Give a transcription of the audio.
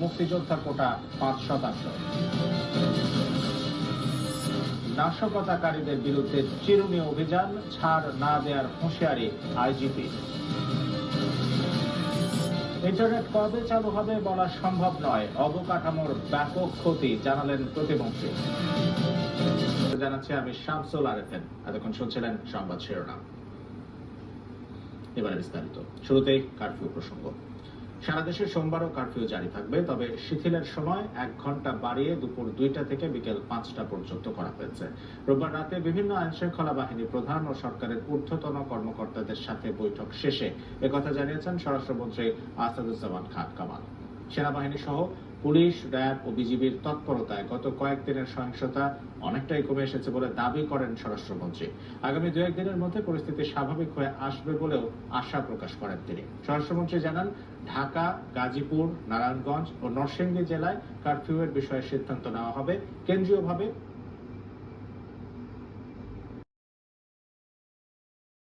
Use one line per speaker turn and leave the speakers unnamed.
মুক্তিযোদ্ধা কোটা 5%। নাশকতাকারীদের বিরুদ্ধে চিরুনি অভিযান, ছাড় না দেওয়ার হুঁশিয়ারি আইজিপি। ইন্টারনেট কবে চালু হবে বলা সম্ভব নয়, অবকাঠামোর ব্যাপক ক্ষতি জানালেন প্রতিমন্ত্রী। জানাচ্ছি আমি শামসুল আরেফিন। এতক্ষণ শুনছিলেন সংবাদ শিরোনাম, এবারে বিস্তারিত। শুরুতেই কারফিউ প্রসঙ্গ। সারা দেশে সোমবারও কারফিউ জারি থাকবে, তবে শিথিলের সময় 1 ঘন্টা বাড়িয়ে দুপুর 2টা থেকে বিকেল 5টা পর্যন্ত করা হয়েছে। রোববার রাতে বিভিন্ন আইন শৃঙ্খলা বাহিনী প্রধান ও সরকারের ঊর্ধ্বতন কর্মকর্তাদের সাথে বৈঠক শেষে একথা জানিয়েছেন স্বরাষ্ট্রমন্ত্রী আসাদুজ্জামান খান কামাল। সেনাবাহিনী সহ পুলিশ, র্যাব ও বিজিবির তৎপরতায় গত কয়েকদিনের সহিংসতা অনেকটাই কমে এসেছে বলে দাবি করেন স্বরাষ্ট্রমন্ত্রী। আগামী 2-1 দিনের মধ্যে পরিস্থিতি স্বাভাবিক হয়ে আসবে বলেও আশা প্রকাশ করেন তিনি। স্বরাষ্ট্রমন্ত্রী জানান, ঢাকা, গাজীপুর, নারায়ণগঞ্জ ও নরসিংদী জেলায় কারফিউয়ের বিষয়ে সিদ্ধান্ত নেওয়া হবে। কেন্দ্রীয়ভাবে